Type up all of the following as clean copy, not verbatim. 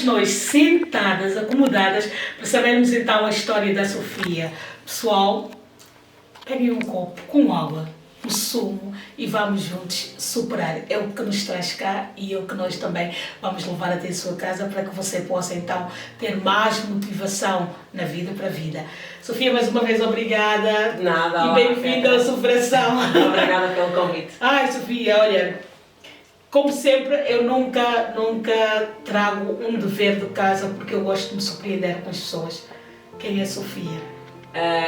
nós sentadas, acomodadas, para sabermos então a história da Sofia. Pessoal, peguem um copo com água, um sumo e vamos juntos superar. É o que nos traz cá e é o que nós também vamos levar até a sua casa para que você possa então ter mais motivação na vida para a vida. Sofia, mais uma vez obrigada. Nada. E bem-vinda à Superação. Obrigada pelo convite. Ai, Sofia, olha, como sempre, eu nunca trago um dever de casa porque eu gosto de me surpreender com as pessoas. Quem é a Sofia?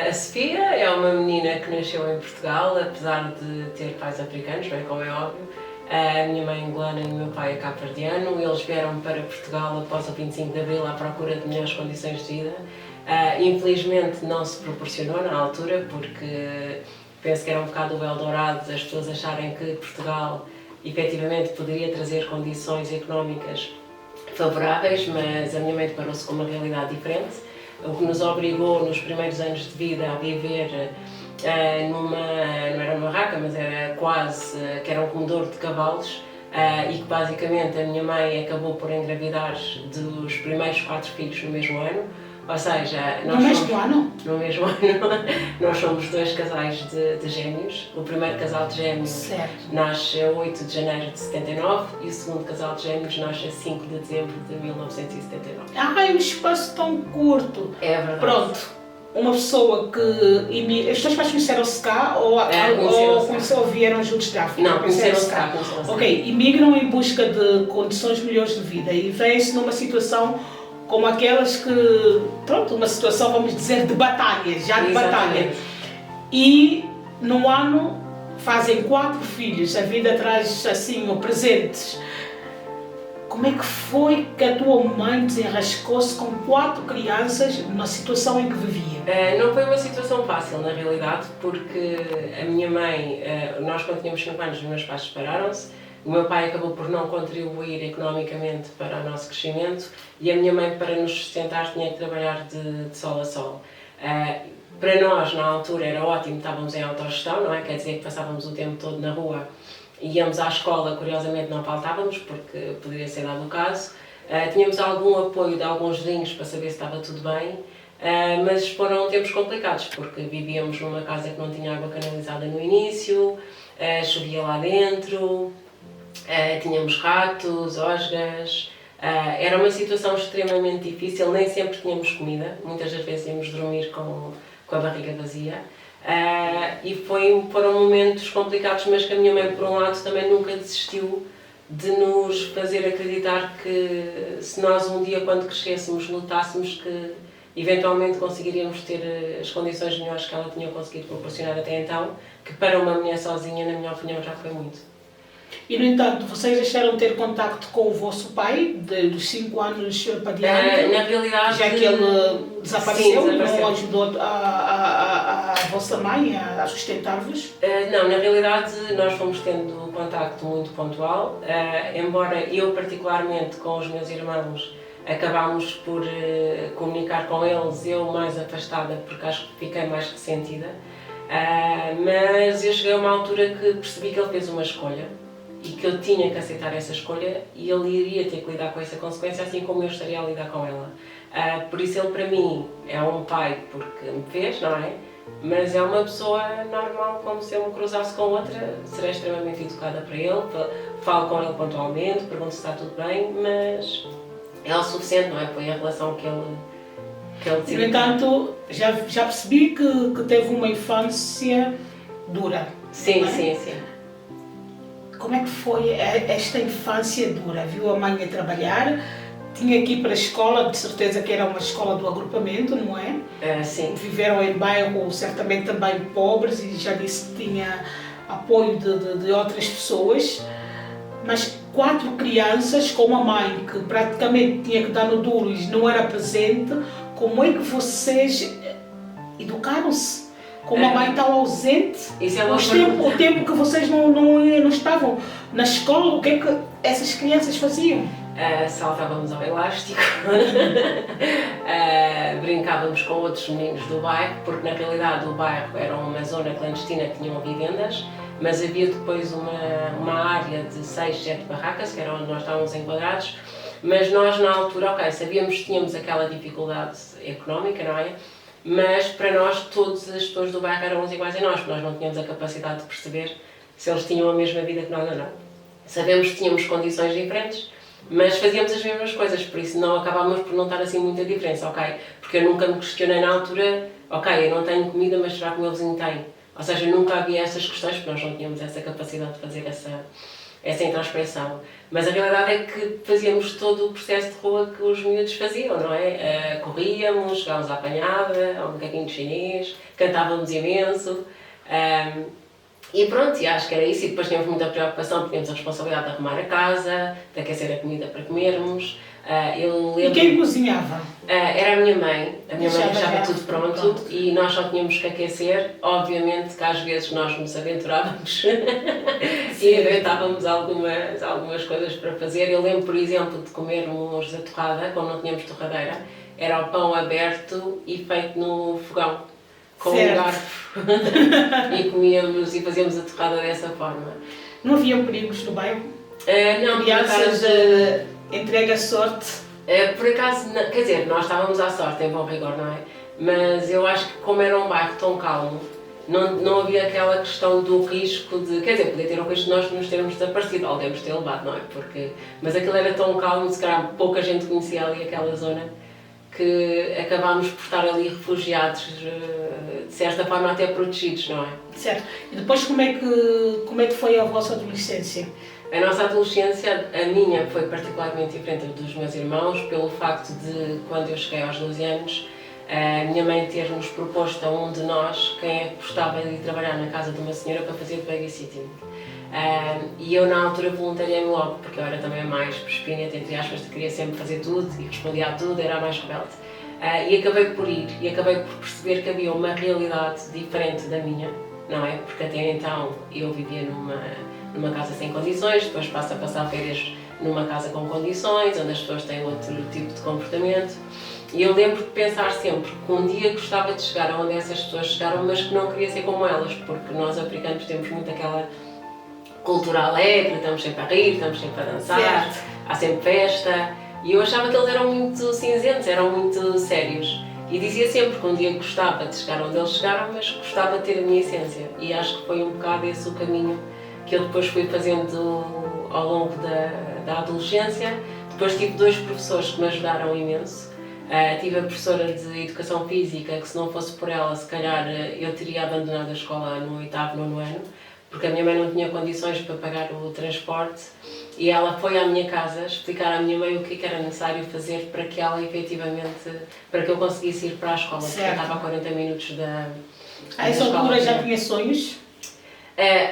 A Sofia é uma menina que nasceu em Portugal, apesar de ter pais africanos, não é, como é óbvio. A minha mãe é angolana e o meu pai é cabo-verdiano. Eles vieram para Portugal após o 25 de Abril à procura de melhores condições de vida. Infelizmente não se proporcionou na altura, porque penso que era um bocado o Eldorado das pessoas acharem que Portugal efetivamente poderia trazer condições económicas favoráveis, mas a minha mãe deparou-se com uma realidade diferente, o que nos obrigou nos primeiros anos de vida a viver não era uma barraca, mas era quase, que era um comedor de cavalos, e que basicamente a minha mãe acabou por engravidar dos primeiros 4 filhos no mesmo ano. Ou seja, no mesmo ano, nós somos 2 casais de gêmeos. O primeiro casal de gêmeos certo, nasce a 8 de janeiro de 79 e o segundo casal de gêmeos nasce a 5 de dezembro de 1979. é um espaço tão curto. É verdade. Pronto, uma pessoa que... Os teus pais conheceram-se cá ou vieram juntos de África? Não, conheceram-se cá. Ok, imigram em busca de condições melhores de vida e vêm-se numa situação como aquelas que, pronto, uma situação, vamos dizer, de batalha, já de batalha. E no ano fazem 4 filhos, a vida traz assim, presentes. Como é que foi que a tua mãe desenrascou-se com 4 crianças na situação em que vivia? Não foi uma situação fácil, na realidade, porque a minha mãe, nós quando tínhamos 5 anos, os meus pais separaram-se. O meu pai acabou por não contribuir economicamente para o nosso crescimento e a minha mãe, para nos sustentar, tinha que trabalhar de sol a sol. Para nós, na altura, era ótimo, estávamos em autogestão, não é? Quer dizer que passávamos o tempo todo na rua, íamos à escola, curiosamente não faltávamos, porque poderia ser dado o caso. Tínhamos algum apoio de alguns vizinhos para saber se estava tudo bem, mas foram tempos complicados, porque vivíamos numa casa que não tinha água canalizada no início, chovia lá dentro. Tínhamos ratos, osgas, era uma situação extremamente difícil, nem sempre tínhamos comida, muitas das vezes íamos dormir com a barriga vazia, e foram momentos complicados, mas que a minha mãe, por um lado, também nunca desistiu de nos fazer acreditar que se nós um dia, quando crescêssemos, lutássemos, que eventualmente conseguiríamos ter as condições melhores que ela tinha conseguido proporcionar até então, que para uma mulher sozinha, na minha opinião, já foi muito. E, no entanto, vocês deixaram de ter contacto com o vosso pai, dos 5 anos para diante? Na realidade... Já que ele desapareceu, sim, não ajudou a vossa mãe a sustentar-vos? Não, na realidade nós fomos tendo contacto muito pontual, embora eu particularmente com os meus irmãos acabámos por comunicar com eles, eu mais afastada porque acho que fiquei mais ressentida, mas eu cheguei a uma altura que percebi que ele fez uma escolha e que eu tinha que aceitar essa escolha e ele iria ter que lidar com essa consequência, assim como eu estaria a lidar com ela. Por isso ele, para mim, é um pai porque me fez, não é? Mas é uma pessoa normal, como se eu me cruzasse com outra, serei extremamente educada para ele, falo com ele pontualmente, pergunto se está tudo bem, mas é o suficiente, não é? Foi a relação que ele decidiu. No entanto, já percebi que teve uma infância dura. Sim, não é? sim. Como é que foi esta infância dura? Viu a mãe a trabalhar, tinha que ir para a escola, de certeza que era uma escola do agrupamento, não é? Sim. Viveram em bairros certamente também pobres e já disse que tinha apoio de outras pessoas, mas 4 crianças com uma mãe que praticamente tinha que dar no duro e não era presente, como é que vocês educaram-se? Com uma mãe tão ausente, o tempo que vocês não estavam na escola, o que é que essas crianças faziam? Saltávamos ao elástico, brincávamos com outros meninos do bairro, porque na realidade o bairro era uma zona clandestina que tinham vivendas, mas havia depois uma área de 6, 7 barracas, que era onde nós estávamos enquadrados, Mas nós na altura, ok, sabíamos que tínhamos aquela dificuldade económica, não é? Mas para nós todas as pessoas do bairro eram iguais a nós, porque nós não tínhamos a capacidade de perceber se eles tinham a mesma vida que nós ou não. Sabemos que tínhamos condições diferentes, mas fazíamos as mesmas coisas, por isso não acabávamos por não estar assim muita diferença, ok? Porque eu nunca me questionei na altura, ok, eu não tenho comida, mas será que o meu vizinho tem? Ou seja, nunca havia essas questões, porque nós não tínhamos essa capacidade de fazer essa introspecção. Mas a realidade é que fazíamos todo o processo de rua que os miúdos faziam, não é? Corríamos, jogávamos à apanhada, ao macaquinho chinês, cantávamos imenso. E pronto, e acho que era isso. E depois tínhamos muita preocupação, porque tínhamos a responsabilidade de arrumar a casa, de aquecer a comida para comermos. E quem cozinhava? Era a minha mãe deixava tudo pronto e nós só tínhamos que aquecer. Obviamente que às vezes nós nos aventurávamos e inventávamos algumas coisas para fazer. Eu lembro, por exemplo, de comermos a torrada, quando não tínhamos torradeira, era o pão aberto e feito no fogão, com um garfo, e comíamos e fazíamos a torrada dessa forma. Não havia perigos no bairro? Não, crianças entregue a sorte? Por acaso, quer dizer, nós estávamos à sorte, em bom rigor, não é? Mas eu acho que como era um bairro tão calmo, não havia aquela questão do risco de... Quer dizer, podia ter o risco de nós nos termos desaparecido, ou devemos ter levado, não é? Mas aquilo era tão calmo, se calhar pouca gente conhecia ali aquela zona, que acabámos por estar ali refugiados, de certa forma até protegidos, não é? Certo. E depois como é que foi a vossa adolescência? A nossa adolescência, a minha, foi particularmente diferente dos meus irmãos, pelo facto de, quando eu cheguei aos 12 anos, a minha mãe ter-nos proposto a um de nós quem é que gostava de ir trabalhar na casa de uma senhora para fazer babysitting. E eu, na altura, voluntariei-me logo, porque eu era também mais espinheta, entre aspas, queria sempre fazer tudo e respondia a tudo, era a mais rebelde. E acabei por ir, e acabei por perceber que havia uma realidade diferente da minha, não é? Porque até então eu vivia numa casa sem condições, depois passo a passar férias numa casa com condições, onde as pessoas têm outro tipo de comportamento. E eu lembro de pensar sempre que um dia gostava de chegar aonde essas pessoas chegaram, mas que não queria ser como elas, porque nós africanos temos muito aquela cultura alegre, estamos sempre a rir, estamos sempre a dançar, certo. Há sempre festa, e eu achava que eles eram muito cinzentos, eram muito sérios. E dizia sempre que um dia gostava de chegar onde eles chegaram, mas gostava de ter a minha essência. E acho que foi um bocado esse o caminho que eu depois fui fazendo ao longo da adolescência. Depois tive 2 professores que me ajudaram imenso. Tive a professora de Educação Física, que se não fosse por ela, se calhar eu teria abandonado a escola no 8º, 9º ano, porque a minha mãe não tinha condições para pagar o transporte, e ela foi à minha casa explicar à minha mãe o que era necessário fazer para que ela efetivamente, para que eu conseguisse ir para a escola, porque eu estava a 40 minutos da A essa altura já tinha sonhos?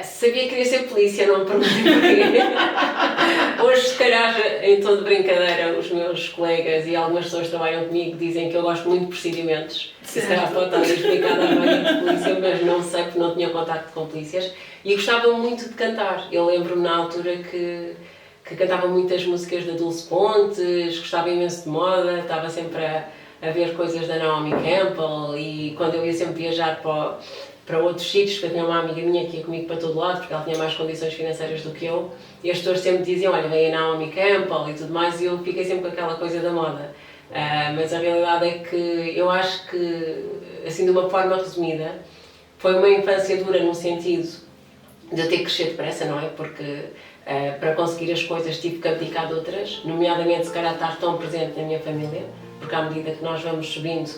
Sabia que queria ser polícia, não me perguntei porquê. Hoje, se calhar, em toda brincadeira, os meus colegas e algumas pessoas que trabalham comigo dizem que eu gosto muito de procedimentos. Se calhar pode estar explicado a vaga de polícia, mas não sei porque não tinha contacto com polícias. E gostava muito de cantar. Eu lembro-me na altura que cantava muitas músicas da Dulce Pontes, gostava imenso de moda, estava sempre a ver coisas da Naomi Campbell, e quando eu ia sempre viajar para outros sítios, porque eu tinha uma amiga minha que ia comigo para todo lado, porque ela tinha mais condições financeiras do que eu, e as pessoas sempre diziam, olha, vem a Naomi Campbell e tudo mais, e eu fiquei sempre com aquela coisa da moda. Mas a realidade é que eu acho que, assim de uma forma resumida, foi uma infância dura no sentido de eu ter que crescer depressa, não é? Porque para conseguir as coisas tive que abdicar de outras, nomeadamente se calhar estar tão presente na minha família, porque à medida que nós vamos subindo,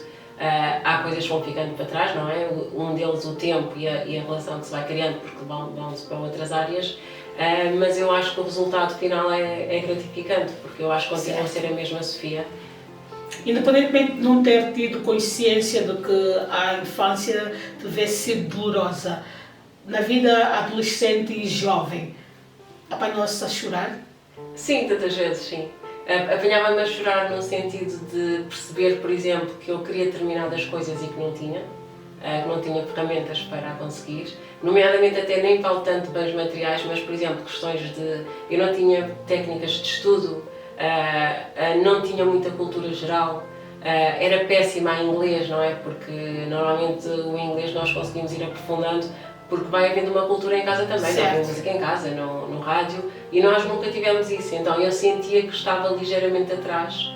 há coisas que vão ficando para trás, não é? Um deles o tempo e a relação que se vai criando, porque vão-se para outras áreas, mas eu acho que o resultado final é gratificante, porque eu acho que continua a ser a mesma Sofia. Independentemente de não ter tido consciência de que a infância devesse ser dolorosa, na vida adolescente e jovem, apanhou-se a chorar? Sim, tantas vezes, sim. Apanhava-me a chorar no sentido de perceber, por exemplo, que eu queria determinadas coisas e que não tinha ferramentas para a conseguir, nomeadamente até nem falo tanto de bens materiais, mas, por exemplo, questões de... Eu não tinha técnicas de estudo, não tinha muita cultura geral, era péssima em inglês, não é? Porque normalmente o inglês nós conseguimos ir aprofundando porque vai havendo uma cultura em casa também, não havia música em casa, no rádio, e nós nunca tivemos isso, então eu sentia que estava ligeiramente atrás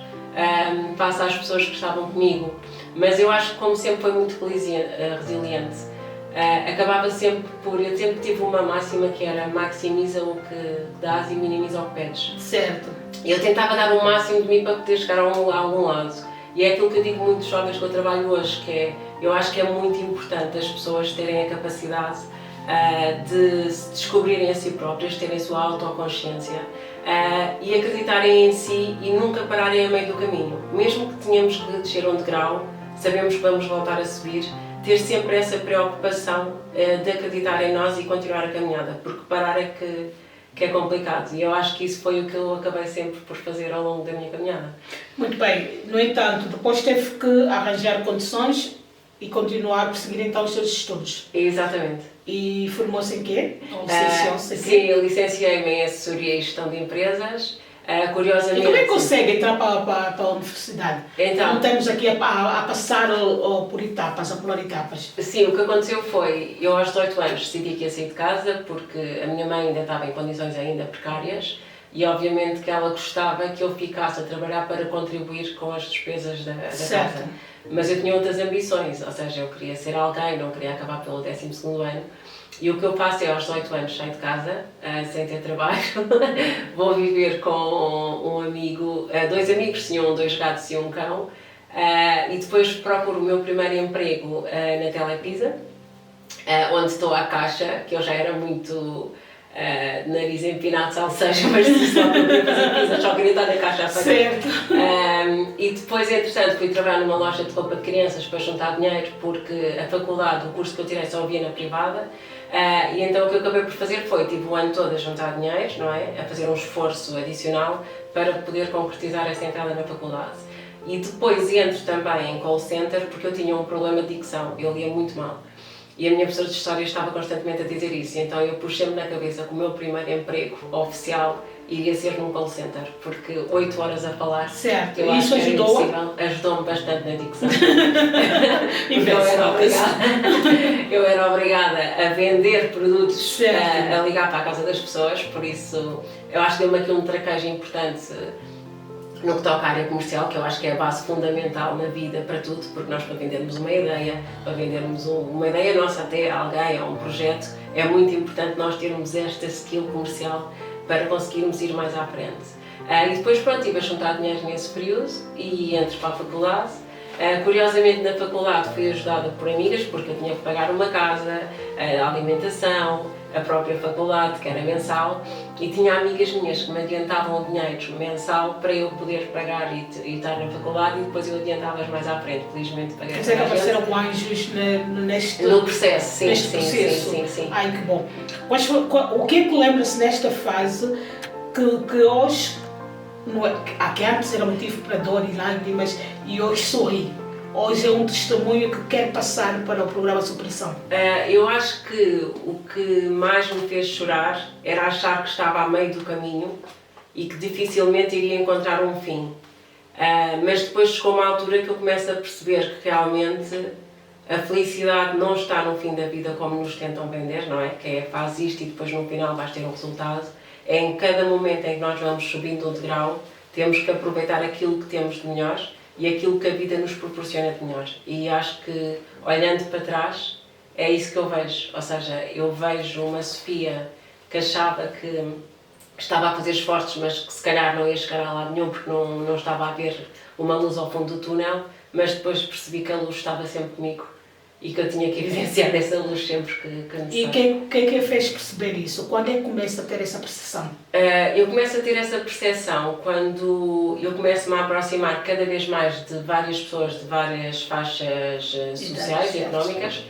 face às pessoas que estavam comigo, mas eu acho que como sempre foi muito resiliente, acabava sempre eu sempre tive uma máxima que era maximiza o que dás e minimiza o que pedes. Certo. Eu tentava dar o máximo de mim para poder chegar a algum lado. E é aquilo que eu digo muito aos jovens que eu trabalho hoje, que é, eu acho que é muito importante as pessoas terem a capacidade de se descobrirem a si próprias, terem a sua autoconsciência e acreditarem em si e nunca pararem a meio do caminho. Mesmo que tenhamos que descer um degrau, sabemos que vamos voltar a subir, ter sempre essa preocupação de acreditar em nós e continuar a caminhada, porque parar é que é complicado, e eu acho que isso foi o que eu acabei sempre por fazer ao longo da minha caminhada. Muito bem, no entanto, depois teve que arranjar condições e continuar a perseguir então os seus estudos. Exatamente. E formou-se em quê? Ou licenciou-se em quê? Sim, eu licenciei-me em Assessoria e Gestão de Empresas. Curiosamente... E como é que consegue entrar para a universidade? Então, não temos aqui a passar por etapas, a pular etapas. Sim, o que aconteceu foi, eu aos 18 anos decidi que ia sair de casa porque a minha mãe ainda estava em condições ainda precárias e obviamente que ela gostava que eu ficasse a trabalhar para contribuir com as despesas da casa. Mas eu tinha outras ambições, ou seja, eu queria ser alguém, não queria acabar pelo 12º ano. E o que eu faço é, aos 18 anos, saio de casa, sem ter trabalho, vou viver com um amigo, dois amigos, tinham 2 gatos e um cão, e depois procuro o meu primeiro emprego na Telepisa, onde estou à caixa, que eu já era muito nariz empinado, salseja, mas só queria fazer pizza, só queria estar na caixa a pagar. Certo. E depois, entretanto, fui trabalhar numa loja de roupa de crianças para juntar dinheiro, porque a faculdade, o curso que eu tirei só havia na privada. E então o que eu acabei por fazer foi, tive o ano todo a juntar dinheiro, não é? A fazer um esforço adicional para poder concretizar essa entrada na faculdade. E depois entro também em call center porque eu tinha um problema de dicção, eu lia muito mal. E a minha professora de História estava constantemente a dizer isso, então eu pus-me na cabeça que o meu primeiro emprego oficial iria ser num call center, porque 8 horas a falar, certo. Eu isso ajudou? Ajudou-me bastante na dicção. Eu era obrigada a vender produtos, a ligar para a casa das pessoas, por isso eu acho que deu-me aqui um traquejo importante no que toca à área comercial, que eu acho que é a base fundamental na vida para tudo, porque nós para vendermos uma ideia, para vendermos uma ideia nossa até a alguém, a um projeto, é muito importante nós termos esta skill comercial para conseguirmos ir mais à frente. E depois, pronto, tive a juntar dinheiro nesse período e entro para a faculdade. Curiosamente, na faculdade fui ajudada por amigas, porque eu tinha que pagar uma casa, a alimentação, a própria faculdade, que era mensal, e tinha amigas minhas que me adiantavam o dinheiro mensal para eu poder pagar e estar na faculdade, e depois eu adiantava-as mais à frente, felizmente paguei. Quer dizer que apareceram anjos no processo, sim, neste sim, processo. Sim. Ai, que bom. O que é que lembra-se nesta fase que hoje, que antes era motivo para dor e lágrimas, e hoje sorri? Hoje é um testemunho que quer passar para o programa Superação. Eu acho que o que mais me fez chorar era achar que estava a meio do caminho e que dificilmente iria encontrar um fim. Mas depois chegou uma altura que eu começo a perceber que realmente a felicidade não está no fim da vida como nos tentam vender, não é? Que é faz isto e depois no final vais ter um resultado. É em cada momento em que nós vamos subindo um degrau, temos que aproveitar aquilo que temos de melhor e aquilo que a vida nos proporciona de melhor. E acho que, olhando para trás, é isso que eu vejo. Ou seja, eu vejo uma Sofia que achava que estava a fazer esforços, mas que se calhar não ia chegar a lado nenhum porque não estava a ver uma luz ao fundo do túnel, mas depois percebi que a luz estava sempre comigo e que eu tinha que evidenciar essa luz sempre que necessário. E o que é que a fez perceber isso? Quando é que começa a ter essa percepção? Eu começo a ter essa percepção quando eu começo-me a aproximar cada vez mais de várias pessoas de várias faixas sociais e económicas,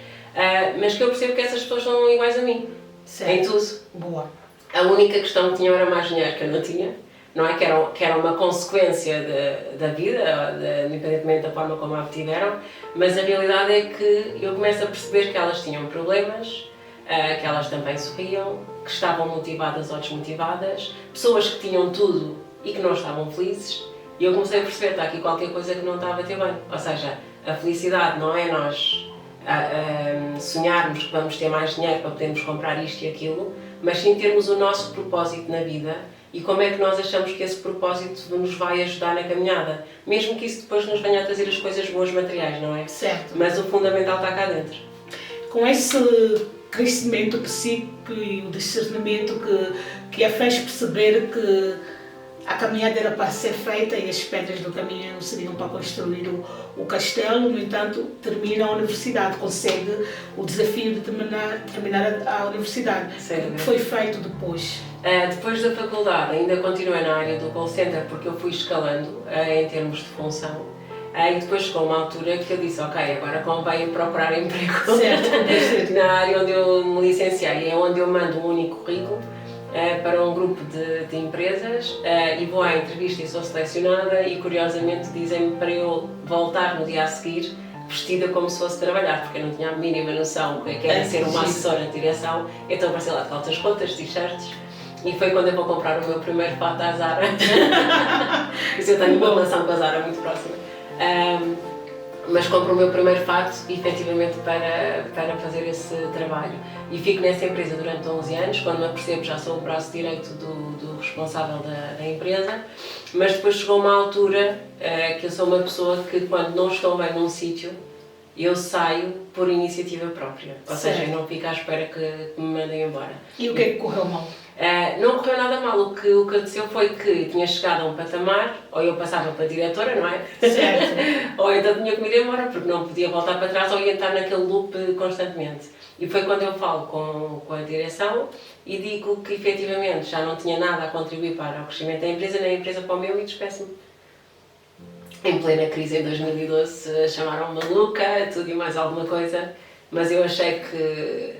mas que eu percebo que essas pessoas são iguais a mim, certo. em tudo. Boa. A única questão que tinham era mais dinheiro que eu não tinha, não é? Que era uma consequência da vida, independentemente da forma como a obtiveram, mas a realidade é que eu começo a perceber que elas tinham problemas, que elas também sorriam, que estavam motivadas ou desmotivadas, pessoas que tinham tudo e que não estavam felizes, e eu comecei a perceber que está aqui qualquer coisa que não estava a ter bem. Ou seja, a felicidade não é nós sonharmos que vamos ter mais dinheiro para podermos comprar isto e aquilo, mas sim termos o nosso propósito na vida e como é que nós achamos que esse propósito nos vai ajudar na caminhada. Mesmo que isso depois nos venha a trazer as coisas boas materiais, não é? Certo. Mas o fundamental está cá dentro. Com esse crescimento psíquico e o discernimento que a fez perceber que a caminhada era para ser feita e as pedras do caminho não seriam para construir o castelo, no entanto, termina a universidade, consegue o desafio de terminar a universidade. O que foi feito depois? Depois da faculdade, ainda continuei na área do call center porque eu fui escalando em termos de função. E depois chegou uma altura que eu disse, ok, agora convém procurar emprego na área onde eu me licenciei, é onde eu mando um único currículo para um grupo de empresas e vou à entrevista e sou selecionada e curiosamente dizem-me para eu voltar no dia a seguir vestida como se fosse trabalhar, porque eu não tinha a mínima noção do que era ser uma assessora de direção, então apareci lá de calças curtas, t-shirts. E foi quando eu vou comprar o meu primeiro fato à Zara. Eu tenho uma relação com a Zara muito próxima. Mas compro o meu primeiro fato, efetivamente, para fazer esse trabalho. E fico nessa empresa durante 11 anos. Quando me apercebo, já sou o braço direito do responsável da empresa. Mas depois chegou uma altura que eu sou uma pessoa que, quando não estou bem num sítio, eu saio por iniciativa própria. Ou seja, eu não fico à espera que me mandem embora. E o que é que correu mal? Não correu nada mal, o que aconteceu foi que tinha chegado a um patamar, ou eu passava para a diretora, não é? Certo. Ou então tinha que me ir embora, porque não podia voltar para trás ou ia entrar naquele loop constantemente. E foi quando eu falo com a direção e digo que efetivamente já não tinha nada a contribuir para o crescimento da empresa, nem a empresa para o meu, e despeço-me. Em plena crise em 2012 chamaram-me maluca, tudo e mais alguma coisa, mas eu achei que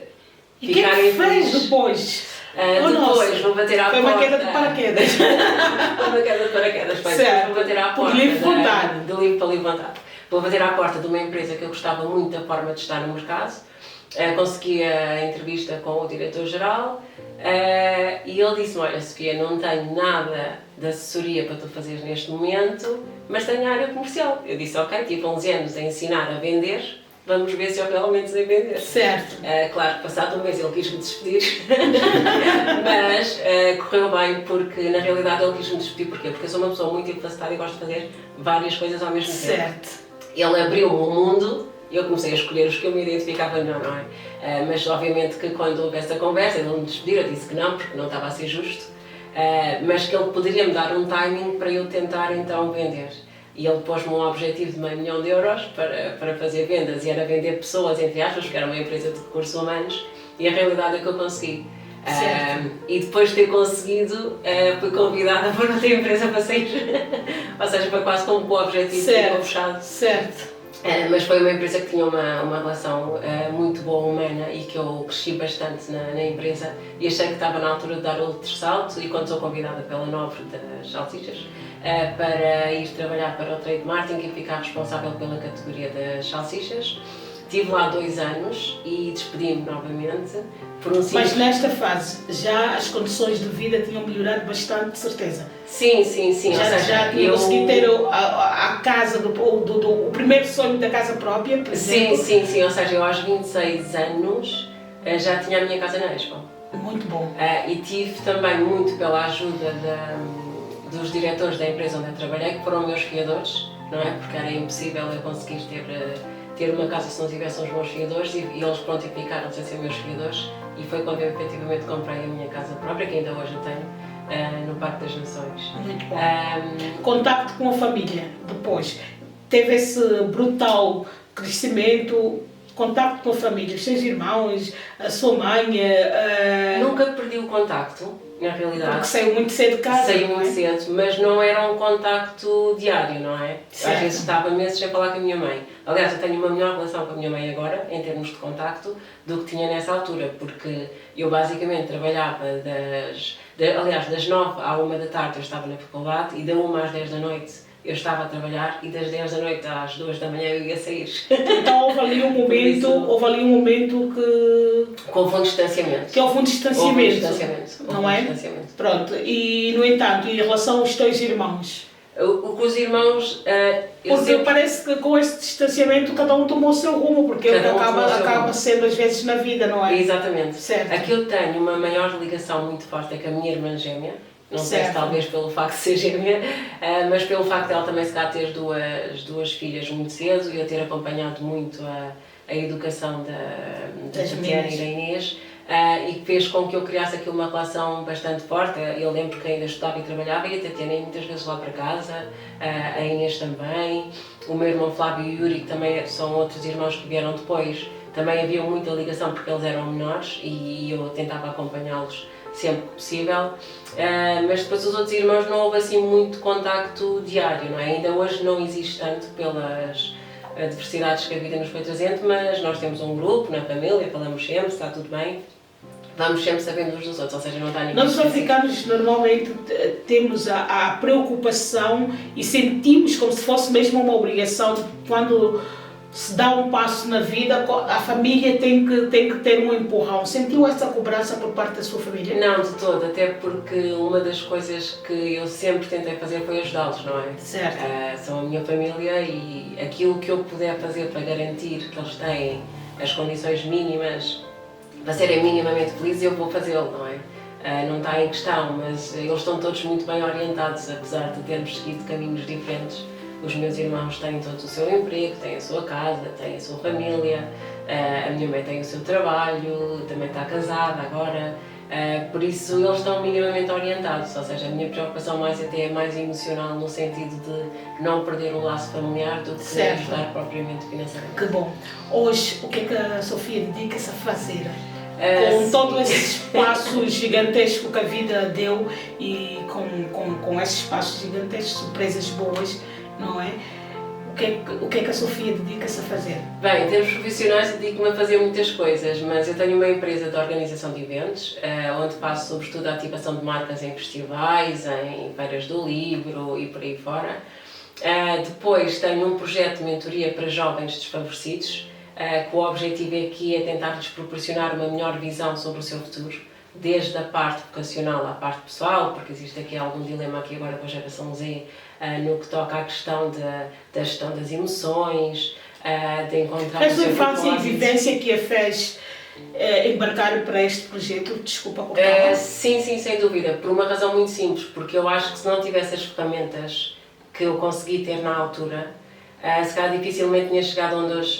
ficar em fez depois? Depois vou bater à porta. Foi uma queda de paraquedas. Foi uma queda de paraquedas, foi. Certo. Vou bater à porta. De livre vontade. De livre para livre vontade. Vou bater à porta de uma empresa que eu gostava muito da forma de estar no mercado. Consegui a entrevista com o diretor-geral e ele disse-me, olha Sofia, não tenho nada de assessoria para tu fazeres neste momento, mas tenho a área comercial. Eu disse, ok, tive 11 anos a ensinar a vender, vamos ver se eu realmente sei vender. Certo. Claro, passado um mês ele quis-me despedir, mas correu bem porque na realidade ele quis-me despedir. Porquê? Porque eu sou uma pessoa muito incapacitada e gosto de fazer várias coisas ao mesmo tempo. Certo. Ele abriu-me um mundo e eu comecei a escolher os que eu me identificava melhor, não é? Mas obviamente que quando houve essa conversa, ele me despedir, eu disse que não, porque não estava a ser justo, mas que ele poderia me dar um timing para eu tentar então vender. E ele pôs-me um objetivo de €500 mil para fazer vendas, e era vender pessoas, entre aspas, porque era uma empresa de recursos humanos, e a realidade é que eu consegui. E depois de ter conseguido, fui convidada por outra empresa para sair, ou seja, foi quase como o objetivo que ficou fechado. Certo. Mas foi uma empresa que tinha uma relação muito boa, humana, e que eu cresci bastante na empresa e achei que estava na altura de dar outro salto. E quando sou convidada pela Nobre das Salsichas para ir trabalhar para o Trade Marketing e ficar responsável pela categoria das salsichas, estive lá 2 anos e despedi-me novamente por um simples... Mas nesta fase, já as condições de vida tinham melhorado bastante, de certeza? Sim. Já tinha conseguido ter a casa, o primeiro sonho da casa própria, por exemplo? Sim. Ou seja, eu aos 26 anos já tinha a minha casa na Expo. Muito bom. E tive também muito pela ajuda dos diretores da empresa onde eu trabalhei, que foram meus fiadores, não é? Porque era impossível eu conseguir ter uma casa se não tivessem os meus fiadores, e eles prontificaram-se a ser meus fiadores, e foi quando eu efetivamente comprei a minha casa própria, que ainda hoje eu tenho, no Parque das Nações. Muito bom. Contacto com a família, depois, teve esse brutal crescimento, contacto com a família, os seus irmãos, a sua mãe... Nunca perdi o contacto, na realidade. Porque saiu muito cedo de casa. Saiu muito cedo, mas não era um contacto diário, não é? Certo. Às vezes estava meses sem falar com a minha mãe. Aliás, eu tenho uma melhor relação com a minha mãe agora, em termos de contacto, do que tinha nessa altura, porque eu basicamente trabalhava das 9 à 1 da tarde eu estava na faculdade, e da 1 às 10 da noite eu estava a trabalhar, e das 10 da noite às 2 da manhã eu ia sair. Então houve ali um momento que... Houve um distanciamento. Houve um distanciamento. Não é? Distanciamento. Pronto. E, no entanto, em relação aos teus irmãos? O que os irmãos... Porque parece que com esse distanciamento cada um tomou o seu rumo, porque ele acaba sendo às vezes na vida, não é? Exatamente. Certo. A que eu tenho uma maior ligação muito forte é com a minha irmã gêmea. Não sei se talvez pelo facto de ser gêmea, mas pelo facto de ela também se calhar ter duas filhas muito cedo e eu ter acompanhado muito a educação da Tatiana e da Inês. E que fez com que eu criasse aqui uma relação bastante forte. Eu lembro que ainda estudava e trabalhava e a Tatiana ia muitas vezes lá para casa, a Inês também, o meu irmão Flávio e o Yuri, que também são outros irmãos que vieram depois, também havia muita ligação porque eles eram menores e eu tentava acompanhá-los sempre que possível, mas depois os outros irmãos não houve assim muito contacto diário, não é? Ainda hoje não existe tanto pelas diversidades que a vida nos foi trazendo, mas nós temos um grupo na família, falamos sempre, está tudo bem, vamos sempre sabendo uns dos outros, ou seja, não está ninguém... Nós os africanos normalmente temos a preocupação e sentimos como se fosse mesmo uma obrigação de quando se dá um passo na vida, a família tem que ter um empurrão. Sentiu essa cobrança por parte da sua família? Não, de todo, até porque uma das coisas que eu sempre tentei fazer foi ajudá-los, não é? Certo. São a minha família e aquilo que eu puder fazer para garantir que eles têm as condições mínimas para serem minimamente felizes, eu vou fazê-lo, não é? Não está em questão, mas eles estão todos muito bem orientados, apesar de termos seguido caminhos diferentes. Os meus irmãos têm todos o seu emprego, têm a sua casa, têm a sua família, a minha mãe tem o seu trabalho, também está casada agora, por isso eles estão minimamente orientados, ou seja, a minha preocupação mais até é mais emocional no sentido de não perder o laço familiar do que ajudar propriamente financeiramente. Que bom! Hoje, o que é que a Sofia dedica-se a fazer? Com todos esses passos gigantescos que a vida deu e com esses passos gigantescos, surpresas boas, não é? O que é que a Sofia dedica-se a fazer? Bem, em termos profissionais, dedico-me a fazer muitas coisas, mas eu tenho uma empresa de organização de eventos, onde faço sobretudo a ativação de marcas em festivais, em feiras do livro e por aí fora. Depois tenho um projeto de mentoria para jovens desfavorecidos, que o objetivo aqui é tentar-lhes proporcionar uma melhor visão sobre o seu futuro, desde a parte vocacional à parte pessoal, porque existe aqui algum dilema aqui agora com a geração Z, no que toca à questão da gestão das emoções, de encontrar... A sua infância e vivência que a fez embarcar para este projeto, desculpa cortar. Sim, sem dúvida, por uma razão muito simples, porque eu acho que se não tivesse as ferramentas que eu consegui ter na altura, se calhar dificilmente tinha chegado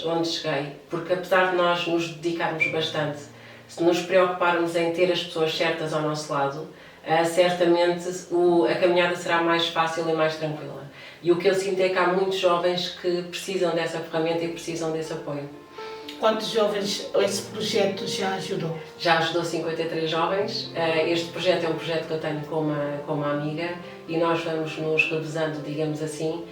onde cheguei, porque apesar de nós nos dedicarmos bastante, se nos preocuparmos em ter as pessoas certas ao nosso lado, certamente a caminhada será mais fácil e mais tranquila. E o que eu sinto é que há muitos jovens que precisam dessa ferramenta e precisam desse apoio. Quantos jovens esse projeto já ajudou? Já ajudou 53 jovens. Este projeto é um projeto que eu tenho com uma amiga e nós vamos nos revezando, digamos assim,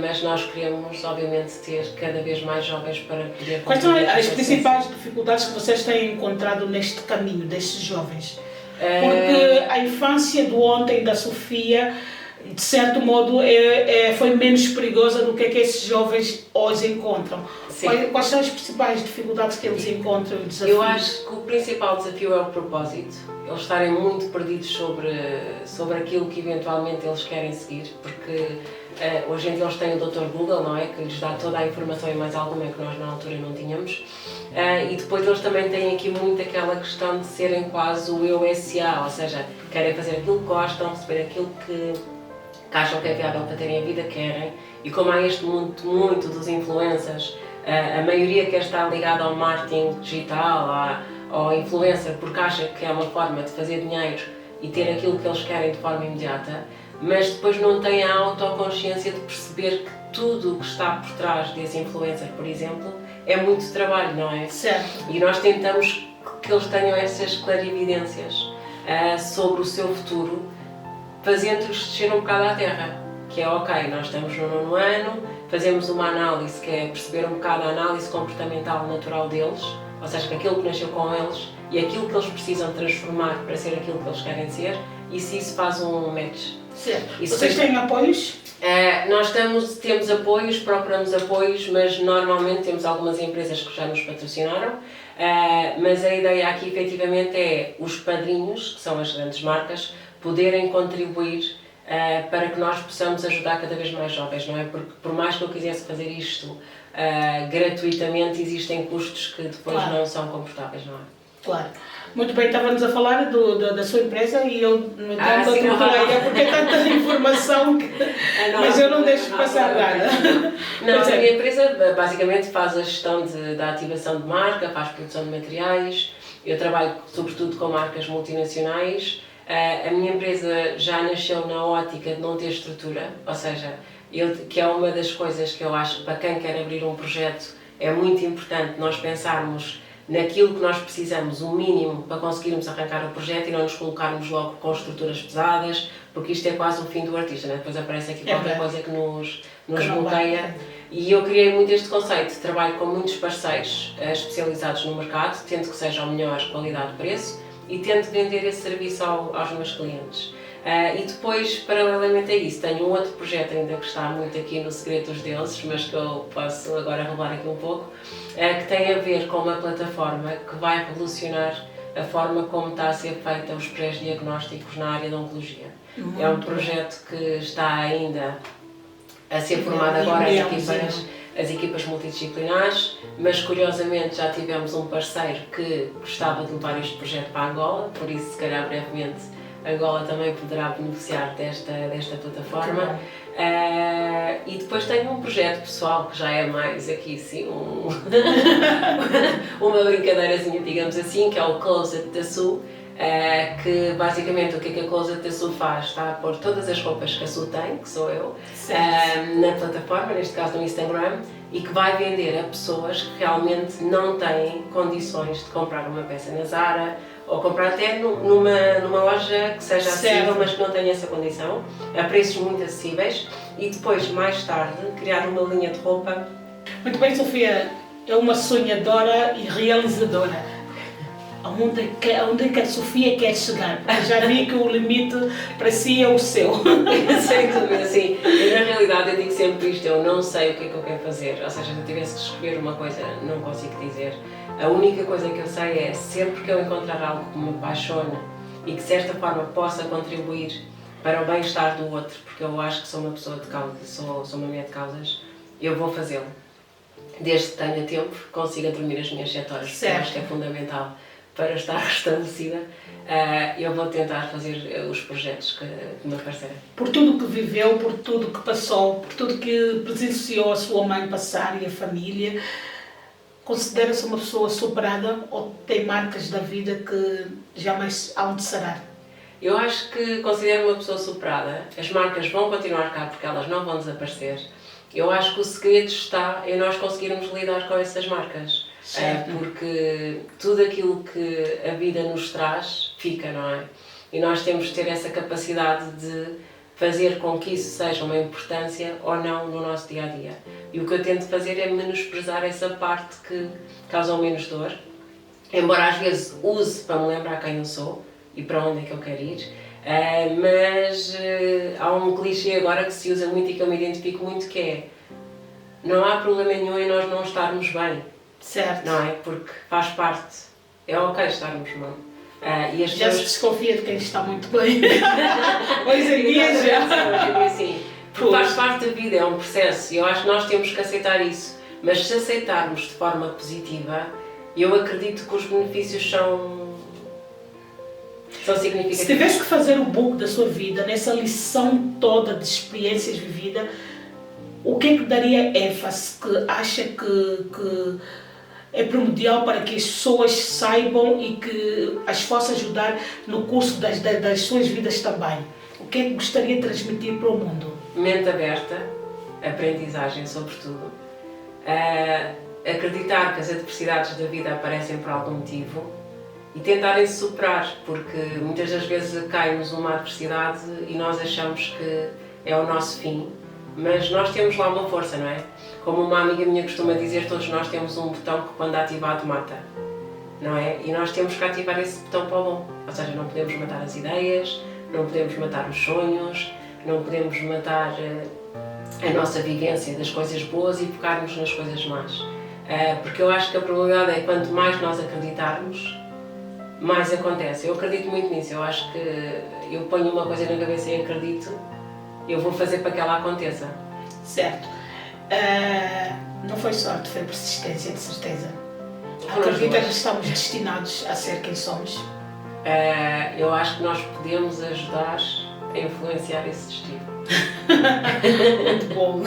mas nós queremos, obviamente, ter cada vez mais jovens para poder... Quais são as principais dificuldades que vocês têm encontrado neste caminho destes jovens? Porque a infância do ontem da Sofia, de certo modo, foi menos perigosa do que esses jovens hoje encontram. Quais são as principais dificuldades que eles encontram e desafios? Eu acho que o principal desafio é o propósito. Eles estarem muito perdidos sobre aquilo que eventualmente eles querem seguir, porque hoje em dia eles têm o Dr. Google, não é? Que lhes dá toda a informação e mais alguma que nós na altura não tínhamos. E depois eles também têm aqui muito aquela questão de serem quase o eu SA, ou seja, querem fazer aquilo que gostam, receber aquilo que acham que é viável para terem a vida que querem. E como há este mundo muito dos influencers, a maioria quer estar ligada ao marketing digital, ao influencer, porque acha que é uma forma de fazer dinheiro e ter aquilo que eles querem de forma imediata, mas depois não têm a autoconsciência de perceber que tudo o que está por trás desse influencer, por exemplo, é muito trabalho, não é? Certo. E nós tentamos que eles tenham essas clarividências sobre o seu futuro, fazendo-os descer um bocado à terra, que é ok, nós estamos no 9º ano, fazemos uma análise que é perceber um bocado a análise comportamental natural deles, ou seja, aquilo que nasceu com eles e aquilo que eles precisam transformar para ser aquilo que eles querem ser, e se isso faz um match. Certo. Vocês têm apoios? Nós temos apoios, procuramos apoios, mas normalmente temos algumas empresas que já nos patrocinaram, mas a ideia aqui efetivamente é os padrinhos, que são as grandes marcas, poderem contribuir para que nós possamos ajudar cada vez mais jovens, não é? Porque por mais que eu quisesse fazer isto gratuitamente, existem custos que depois Claro. não são confortáveis, não é? Claro. Muito bem, estávamos a falar da sua empresa e eu, no entanto, sim, atropelei porque é tanta informação que... Mas eu não deixo passar nada. Não, a minha empresa basicamente faz a gestão da ativação de marca, faz produção de materiais, eu trabalho sobretudo com marcas multinacionais. A minha empresa já nasceu na ótica de não ter estrutura, ou seja, que é uma das coisas que eu acho que para quem quer abrir um projeto é muito importante nós pensarmos naquilo que nós precisamos, o mínimo para conseguirmos arrancar o projeto e não nos colocarmos logo com estruturas pesadas, porque isto é quase o fim do artista, né? Depois aparece aqui qualquer coisa que nos bloqueia. E eu criei muito este conceito, trabalho com muitos parceiros especializados no mercado, tento que seja a melhor qualidade-preço e tento vender esse serviço aos meus clientes. E depois, paralelamente a isso, tenho um outro projeto ainda que está muito aqui no segredo dos deuses, mas que eu posso agora revelar aqui um pouco, que tem a ver com uma plataforma que vai revolucionar a forma como está a ser feita os pré-diagnósticos na área da oncologia. É um projeto que está ainda a ser formado agora as equipas multidisciplinares, mas curiosamente já tivemos um parceiro que gostava de levar este projeto para Angola, por isso se calhar brevemente Angola também poderá beneficiar desta plataforma. E depois tenho um projeto pessoal que já é mais aqui sim uma brincadeirazinha, digamos assim, que é o Closet da Su, que basicamente o que a Closet da Su faz? Está a pôr todas as roupas que a Su tem, que sou eu, na plataforma, neste caso no Instagram, e que vai vender a pessoas que realmente não têm condições de comprar uma peça na Zara, ou comprar até numa loja que seja acessível, mas que não tenha essa condição, a preços muito acessíveis, e depois, mais tarde, criar uma linha de roupa. Muito bem, Sofia, é uma sonhadora e realizadora. Aonde é que a Sofia quer chegar? Porque já vi que o limite para si é o seu. Sem dúvida, sim. E na realidade eu digo sempre isto, eu não sei o que é que eu quero fazer, ou seja, se eu tivesse que escolher uma coisa, não consigo dizer. A única coisa que eu sei é, sempre que eu encontrar algo que me apaixone e que de certa forma possa contribuir para o bem-estar do outro, porque eu acho que sou uma pessoa de causa, sou uma mulher de causas, eu vou fazê-lo. Desde que tenha tempo, consiga dormir as minhas 7 horas, porque eu acho que é fundamental para estar restabelecida, eu vou tentar fazer os projetos que me aparecerem. Por tudo que viveu, por tudo que passou, por tudo que presenciou a sua mãe passar e a família, considera-se uma pessoa superada ou tem marcas da vida que jamais hão de sarar? Eu acho que considero uma pessoa superada. As marcas vão continuar cá porque elas não vão desaparecer. Eu acho que o segredo está em nós conseguirmos lidar com essas marcas. Porque tudo aquilo que a vida nos traz fica, não é? E nós temos de ter essa capacidade de fazer com que isso seja uma importância ou não no nosso dia-a-dia. E o que eu tento fazer é menosprezar essa parte que causa menos dor, embora às vezes use para me lembrar quem eu sou e para onde é que eu quero ir, mas há um clichê agora que se usa muito e que eu me identifico muito, que é: não há problema nenhum em nós não estarmos bem. Certo. Não é? Porque faz parte. É ok estarmos mal. E as já pessoas... se desconfia de quem está muito bem. Hoje em dia já. Sim, porque faz parte da vida, é um processo. E eu acho que nós temos que aceitar isso. Mas se aceitarmos de forma positiva, eu acredito que os benefícios são significativos. Se tivesse que fazer o book da sua vida, nessa lição toda de experiências vividas, o que é que daria ênfase, que acha que é primordial para que as pessoas saibam e que as possa ajudar no curso das suas vidas também? O que é que gostaria de transmitir para o mundo? Mente aberta, aprendizagem sobretudo, acreditar que as adversidades da vida aparecem por algum motivo e tentarem se superar, porque muitas das vezes cai-nos uma adversidade e nós achamos que é o nosso fim, mas nós temos lá uma força, não é? Como uma amiga minha costuma dizer, todos nós temos um botão que quando ativado mata, não é? E nós temos que ativar esse botão para o bom, ou seja, não podemos matar as ideias, não podemos matar os sonhos, não podemos matar a nossa vivência das coisas boas e focarmos nas coisas más. Porque eu acho que a probabilidade é, quanto mais nós acreditarmos, mais acontece. Eu acredito muito nisso, eu acho que eu ponho uma coisa na cabeça e acredito, eu vou fazer para que ela aconteça. Certo. Não foi sorte, foi persistência, de certeza. Foram as Acredita que duas. estamos destinados a ser quem somos? Eu acho que nós podemos ajudar a influenciar esse destino. Muito bom.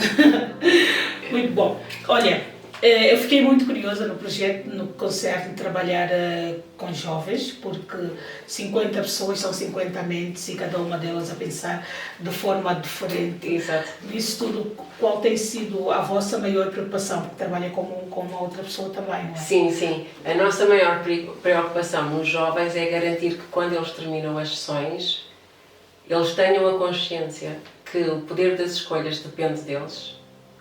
Muito bom. Olha, eu fiquei muito curiosa no projeto, no concerto, de trabalhar com jovens, porque 50 pessoas são 50 mentes e cada uma delas a pensar de forma diferente. Exato. Isso tudo, qual tem sido a vossa maior preocupação? Porque trabalha com uma outra pessoa também, não é? Sim, sim. A nossa maior preocupação nos jovens é garantir que quando eles terminam as sessões, eles tenham a consciência que o poder das escolhas depende deles,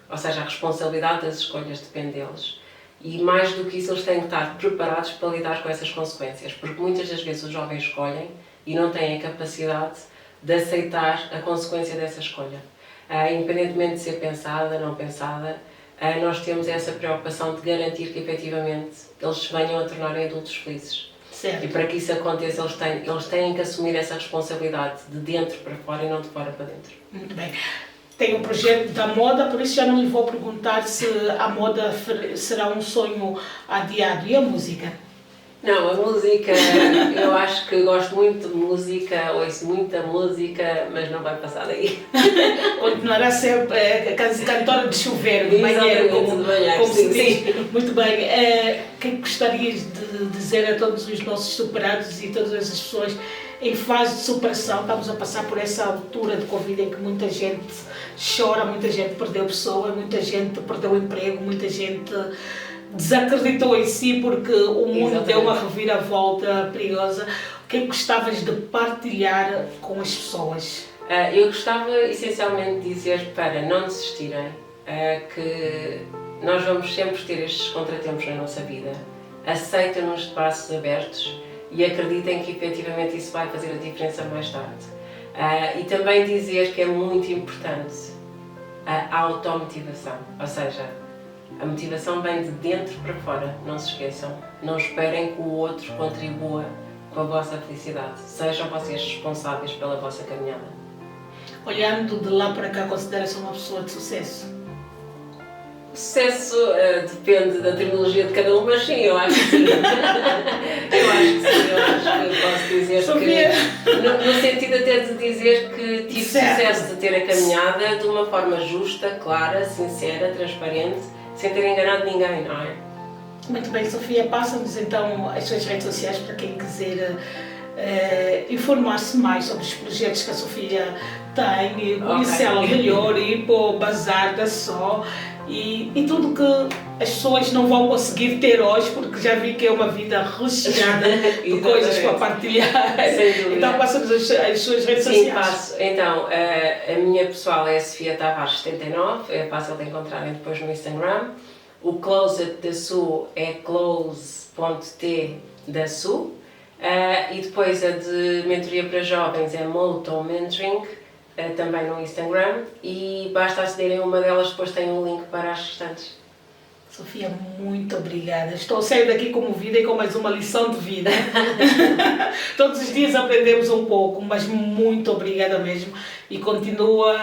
ou seja, a responsabilidade das escolhas depende deles, e mais do que isso eles têm que estar preparados para lidar com essas consequências, porque muitas das vezes os jovens escolhem e não têm a capacidade de aceitar a consequência dessa escolha. Independentemente de ser pensada, não pensada, nós temos essa preocupação de garantir que efetivamente eles se venham a tornarem adultos felizes. Certo. E para que isso aconteça, eles têm que assumir essa responsabilidade de dentro para fora e não de fora para dentro. Muito bem. Tem um projeto da moda, por isso já não lhe vou perguntar se a moda será um sonho adiado. E a música? Não, a música, eu acho que gosto muito de música, ouço muita música, mas não vai passar daí. Continuará a ser cantora de chuveiro, de banheiro, como se diz. Muito bem. O que gostarias de dizer a todos os nossos superados e todas as pessoas em fase de superação? Estamos a passar por essa altura de Covid em que muita gente chora, muita gente perdeu pessoa, muita gente perdeu emprego, muita gente desacreditou em si porque o mundo deu uma reviravolta perigosa. O que é que gostavas de partilhar com as pessoas? Eu gostava essencialmente de dizer para não desistirem, que nós vamos sempre ter estes contratempos na nossa vida. Aceitem-nos de braços abertos e acreditem que efetivamente isso vai fazer a diferença mais tarde. E também dizer que é muito importante a automotivação, ou seja, a motivação vem de dentro para fora, não se esqueçam. Não esperem que o outro contribua com a vossa felicidade. Sejam vocês responsáveis pela vossa caminhada. Olhando de lá para cá, considera-se uma pessoa de sucesso? O sucesso depende da terminologia de cada um, mas sim, eu acho que sim. Eu acho que posso dizer que, no sentido até de dizer que tive sucesso de ter a caminhada de uma forma justa, clara, sincera, transparente, sem ter enganado ninguém, não é? Muito bem, Sofia, passa-nos então as suas redes sociais para quem quiser informar-se mais sobre os projetos que a Sofia tem, conhecê-la melhor, ir para o Bazar da Só e tudo que as pessoas não vão conseguir ter hoje, porque já vi que é uma vida recheada de coisas para partilhar. Então passa-nos as suas redes sociais. Sim, passo. Então, a minha pessoal é Sofia Tavares 79, é fácil de encontrarem depois no Instagram. O Closet da Sul é close.t.da-sul. E depois a de mentoria para jovens é Moto Mentoring, também no Instagram. E basta acederem a uma delas, depois tem um link para as restantes. Sofia, muito obrigada. Estou a sair daqui comovida e com mais uma lição de vida. Todos os dias aprendemos um pouco, mas muito obrigada mesmo. E continua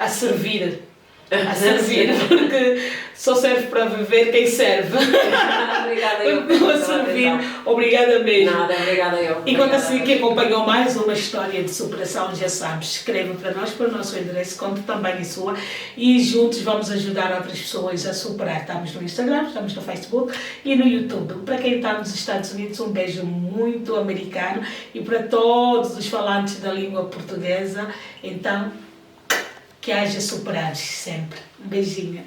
a servir. A servir, porque só serve para viver quem serve. Obrigada eu. Continua a servir. Obrigada mesmo. Nada, obrigada eu. E quando assim que acompanhou mais uma história de superação, já sabes, escreva para nós, para o nosso endereço, conte também a sua e juntos vamos ajudar outras pessoas a superar. Estamos no Instagram, estamos no Facebook e no YouTube. Para quem está nos Estados Unidos, um beijo muito americano e para todos os falantes da língua portuguesa, então, que haja superados sempre. Um beijinho.